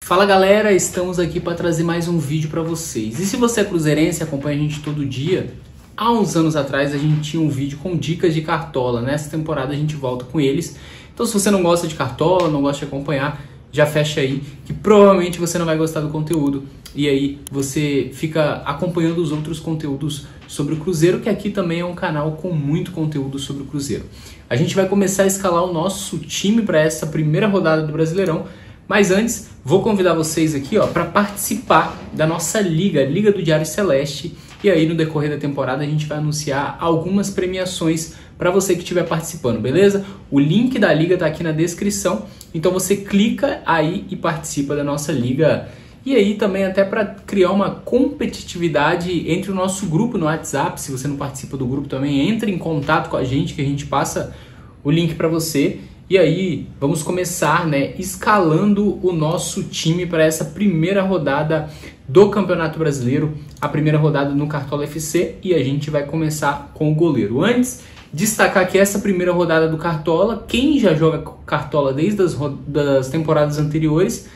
Fala galera, estamos aqui para trazer mais um vídeo para vocês. E se você é cruzeirense e acompanha a gente todo dia, há uns anos atrás a gente tinha um vídeo com dicas de cartola. Nessa temporada a gente volta com eles. Então se você não gosta de cartola, não gosta de acompanhar, já fecha aí, que provavelmente você não vai gostar do conteúdo. E aí você fica acompanhando os outros conteúdos sobre o Cruzeiro, que aqui também é um canal com muito conteúdo sobre o Cruzeiro. A gente vai começar a escalar o nosso time para essa primeira rodada do Brasileirão. Mas antes, vou convidar vocês aqui para participar da nossa Liga, Liga do Diário Celeste. E aí no decorrer da temporada a gente vai anunciar algumas premiações para você que estiver participando, beleza? O link da Liga está aqui na descrição, então você clica aí e participa da nossa Liga. E aí também até para criar uma competitividade entre o nosso grupo no WhatsApp. Se você não participa do grupo também, entre em contato com a gente que a gente passa o link para você. E aí, vamos começar, escalando o nosso time para essa primeira rodada do Campeonato Brasileiro, a primeira rodada no Cartola FC, e a gente vai começar com o goleiro. Antes, destacar que essa primeira rodada do Cartola, quem já joga Cartola desde das temporadas anteriores,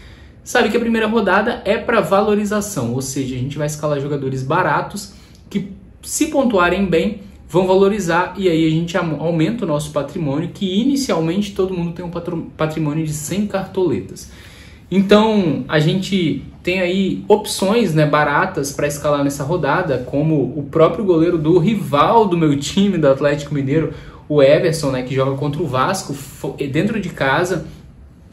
sabe que a primeira rodada é para valorização, ou seja, a gente vai escalar jogadores baratos que, se pontuarem bem, vão valorizar, e aí a gente aumenta o nosso patrimônio, que inicialmente todo mundo tem um patrimônio de 100 cartoletas. Então a gente tem aí opções baratas para escalar nessa rodada, como o próprio goleiro do rival do meu time, do Atlético Mineiro, o Everson, que joga contra o Vasco dentro de casa,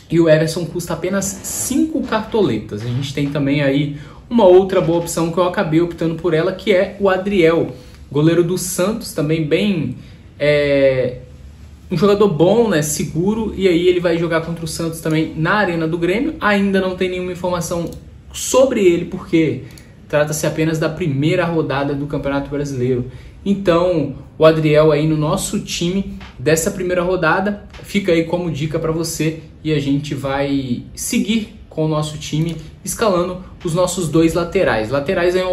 e o Everson custa apenas 5 cartoletas. A gente tem também aí uma outra boa opção que eu acabei optando por ela, que é o Adriel, goleiro do Santos, também bem um jogador bom, seguro, e aí ele vai jogar contra o Santos também na Arena do Grêmio. Ainda não tem nenhuma informação sobre ele, porque trata-se apenas da primeira rodada do Campeonato Brasileiro. Então, o Adriel aí no nosso time dessa primeira rodada fica aí como dica para você, e a gente vai seguir com o nosso time, escalando os nossos dois laterais. Laterais é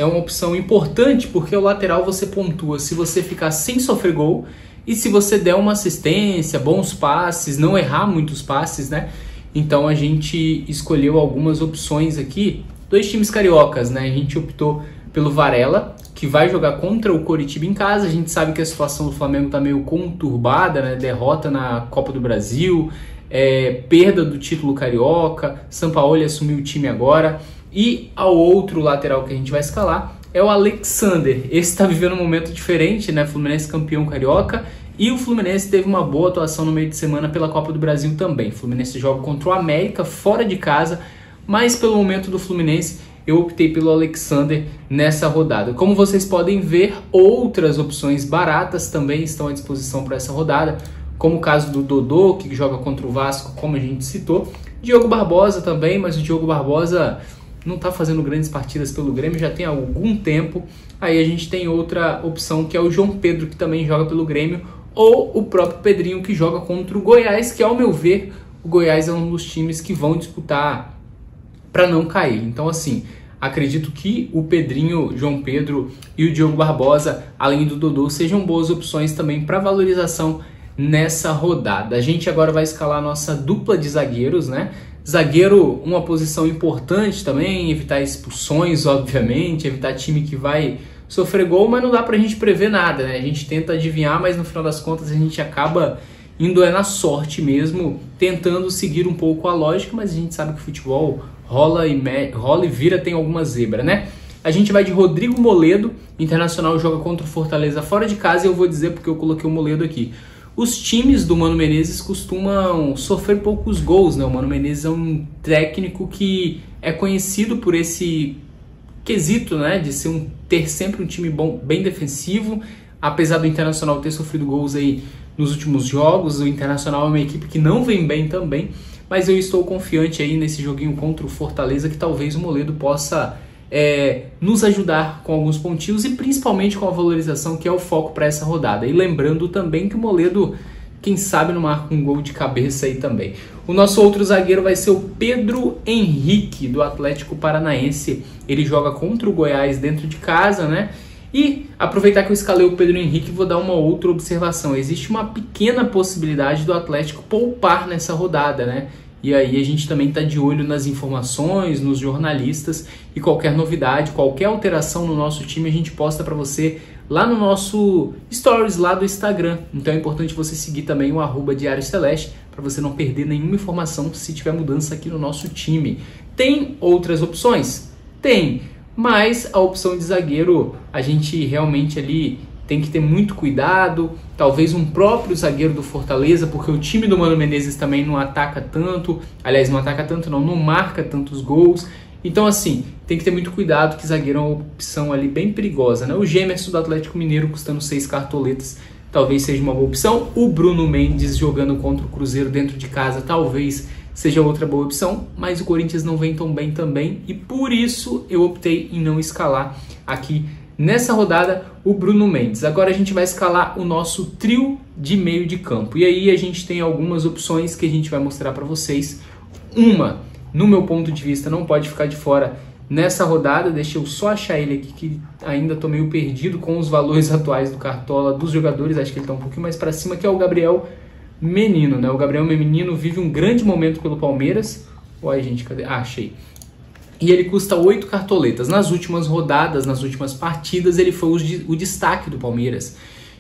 uma opção importante, porque o lateral você pontua se você ficar sem sofrer gol e se você der uma assistência, bons passes, não errar muitos passes, Então a gente escolheu algumas opções aqui, dois times cariocas, A gente optou pelo Varela, que vai jogar contra o Coritiba em casa. A gente sabe que a situação do Flamengo está meio conturbada, derrota na Copa do Brasil, perda do título carioca, Sampaoli assumiu o time agora. E ao outro lateral que a gente vai escalar é o Alexander. Esse está vivendo um momento diferente, Fluminense campeão carioca, e o Fluminense teve uma boa atuação no meio de semana pela Copa do Brasil também. O Fluminense joga contra o América fora de casa, mas pelo momento do Fluminense eu optei pelo Alexander nessa rodada. Como vocês podem ver, outras opções baratas também estão à disposição para essa rodada, como o caso do Dodô, que joga contra o Vasco, como a gente citou. Diogo Barbosa também, mas o Diogo Barbosa não está fazendo grandes partidas pelo Grêmio, já tem algum tempo. Aí a gente tem outra opção, que é o João Pedro, que também joga pelo Grêmio, ou o próprio Pedrinho, que joga contra o Goiás, que ao meu ver, o Goiás é um dos times que vão disputar para não cair. Então assim, acredito que o Pedrinho, João Pedro e o Diogo Barbosa, além do Dodô, sejam boas opções também para valorização nessa rodada. A gente agora vai escalar a nossa dupla de zagueiros, Zagueiro, uma posição importante também, evitar expulsões, obviamente, evitar time que vai sofrer gol, mas não dá pra gente prever nada, A gente tenta adivinhar, mas no final das contas a gente acaba indo na sorte mesmo, tentando seguir um pouco a lógica, mas a gente sabe que o futebol rola e vira, tem alguma zebra, A gente vai de Rodrigo Moledo. Internacional joga contra o Fortaleza fora de casa, e eu vou dizer porque eu coloquei o Moledo aqui. Os times do Mano Menezes costumam sofrer poucos gols, O Mano Menezes é um técnico que é conhecido por esse quesito, de ter sempre um time bom, bem defensivo. Apesar do Internacional ter sofrido gols aí nos últimos jogos, o Internacional é uma equipe que não vem bem também, mas eu estou confiante aí nesse joguinho contra o Fortaleza, que talvez o Moledo possa nos ajudar com alguns pontinhos, e principalmente com a valorização, que é o foco para essa rodada. E lembrando também que o Moledo, quem sabe, não marca um gol de cabeça aí também. O nosso outro zagueiro vai ser o Pedro Henrique, do Atlético Paranaense. Ele joga contra o Goiás dentro de casa, E aproveitar que eu escalei o Pedro Henrique, vou dar uma outra observação. Existe uma pequena possibilidade do Atlético poupar nessa rodada, E aí a gente também está de olho nas informações, nos jornalistas, e qualquer novidade, qualquer alteração no nosso time a gente posta para você lá no nosso Stories lá do Instagram. Então é importante você seguir também o @Diário Celeste para você não perder nenhuma informação se tiver mudança aqui no nosso time. Tem outras opções? Tem, mas a opção de zagueiro a gente realmente ali tem que ter muito cuidado, talvez um próprio zagueiro do Fortaleza, porque o time do Mano Menezes também não ataca tanto, aliás, não ataca tanto não marca tantos gols, então assim, tem que ter muito cuidado que zagueiro é uma opção ali bem perigosa, né? O Gemerson do Atlético Mineiro custando 6 cartoletas, talvez seja uma boa opção, o Bruno Mendes jogando contra o Cruzeiro dentro de casa, talvez seja outra boa opção, mas o Corinthians não vem tão bem também, e por isso eu optei em não escalar aqui nessa rodada o Bruno Mendes. Agora a gente vai escalar o nosso trio de meio de campo. E aí a gente tem algumas opções que a gente vai mostrar para vocês. Uma, no meu ponto de vista, não pode ficar de fora nessa rodada. Deixa eu só achar ele aqui, que ainda tô meio perdido com os valores atuais do Cartola dos jogadores. Acho que ele tá um pouquinho mais para cima, que é o Gabriel Menino, né? O Gabriel Menino vive um grande momento pelo Palmeiras. Uai, gente, cadê? Ah, achei. E ele custa 8 cartoletas. Nas últimas rodadas, nas últimas partidas, ele foi o destaque do Palmeiras.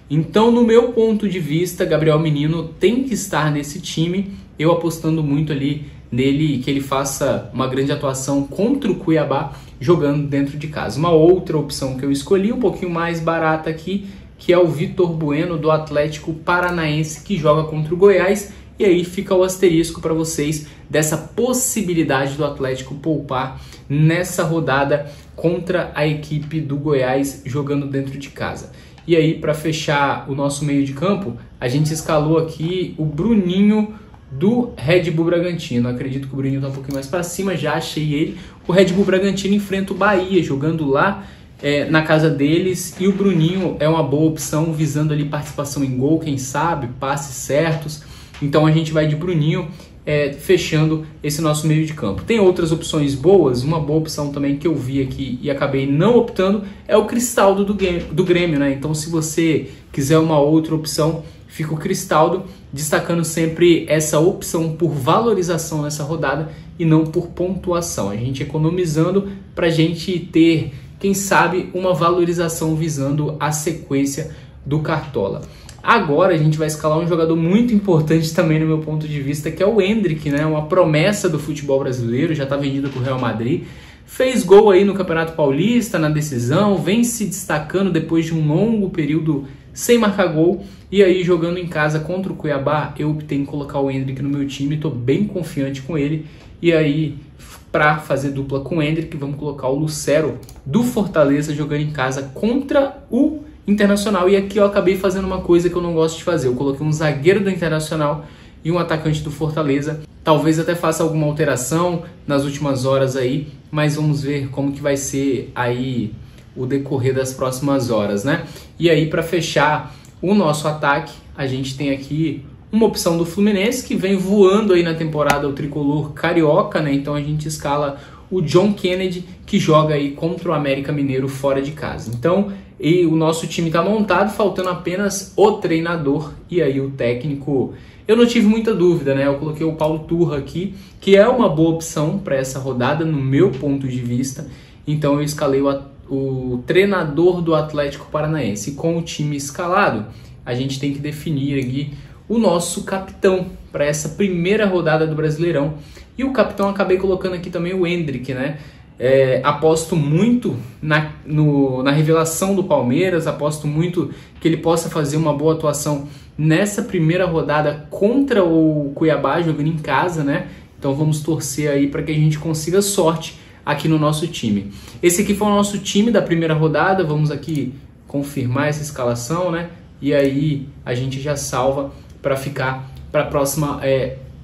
Então, no meu ponto de vista, Gabriel Menino tem que estar nesse time. Eu apostando muito ali nele, que ele faça uma grande atuação contra o Cuiabá, jogando dentro de casa. Uma outra opção que eu escolhi, um pouquinho mais barata aqui, que é o Vitor Bueno, do Atlético Paranaense, que joga contra o Goiás. E aí fica o asterisco para vocês dessa possibilidade do Atlético poupar nessa rodada contra a equipe do Goiás jogando dentro de casa. E aí, para fechar o nosso meio de campo, a gente escalou aqui o Bruninho do Red Bull Bragantino. Acredito que o Bruninho está um pouquinho mais para cima, já achei ele. O Red Bull Bragantino enfrenta o Bahia, jogando lá na casa deles, e o Bruninho é uma boa opção, visando ali participação em gol, quem sabe, passes certos. Então a gente vai de Bruninho, fechando esse nosso meio de campo. Tem outras opções boas, uma boa opção também que eu vi aqui e acabei não optando é o Cristaldo do Grêmio, né? Então se você quiser uma outra opção, fica o Cristaldo, destacando sempre essa opção por valorização nessa rodada e não por pontuação. A gente economizando para a gente ter, quem sabe, uma valorização visando a sequência do Cartola. Agora a gente vai escalar um jogador muito importante também no meu ponto de vista, que é o Endrick, né? Uma promessa do futebol brasileiro, já está vendido para o Real Madrid. Fez gol aí no Campeonato Paulista, na decisão, vem se destacando depois de um longo período sem marcar gol. E aí, jogando em casa contra o Cuiabá, eu optei em colocar o Endrick no meu time, estou bem confiante com ele. E aí, para fazer dupla com o Endrick, vamos colocar o Lucero do Fortaleza jogando em casa contra o Internacional. E aqui eu acabei fazendo uma coisa que eu não gosto de fazer. Eu coloquei um zagueiro do Internacional e um atacante do Fortaleza. Talvez até faça alguma alteração nas últimas horas aí, mas vamos ver como que vai ser aí o decorrer das próximas horas, né? E aí, para fechar o nosso ataque, a gente tem aqui uma opção do Fluminense, que vem voando aí na temporada o tricolor carioca, né? Então a gente escala o John Kennedy, que joga aí contra o América Mineiro fora de casa. Então, e o nosso time está montado, faltando apenas o treinador e aí o técnico. Eu não tive muita dúvida, né? Eu coloquei o Paulo Turra aqui, que é uma boa opção para essa rodada, no meu ponto de vista. Então eu escalei o treinador do Atlético Paranaense. E com o time escalado, a gente tem que definir aqui o nosso capitão para essa primeira rodada do Brasileirão. E o capitão acabei colocando aqui também o Endrick, né? Aposto muito na revelação do Palmeiras, aposto muito que ele possa fazer uma boa atuação nessa primeira rodada contra o Cuiabá, jogando em casa, né? Então vamos torcer aí para que a gente consiga sorte aqui no nosso time. Esse aqui foi o nosso time da primeira rodada, vamos aqui confirmar essa escalação, né? E aí a gente já salva para ficar para a próxima,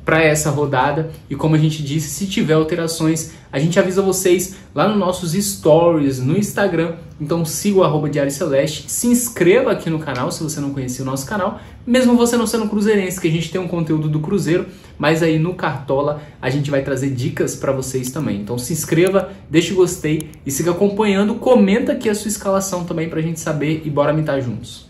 para essa rodada. E como a gente disse, se tiver alterações, a gente avisa vocês lá nos nossos stories no Instagram. Então siga o @Diário Celeste, se inscreva aqui no canal se você não conhecia o nosso canal, mesmo você não sendo cruzeirense, que a gente tem um conteúdo do Cruzeiro, mas aí no Cartola a gente vai trazer dicas para vocês também. Então se inscreva, deixe o gostei e siga acompanhando, comenta aqui a sua escalação também pra gente saber e bora mitar juntos.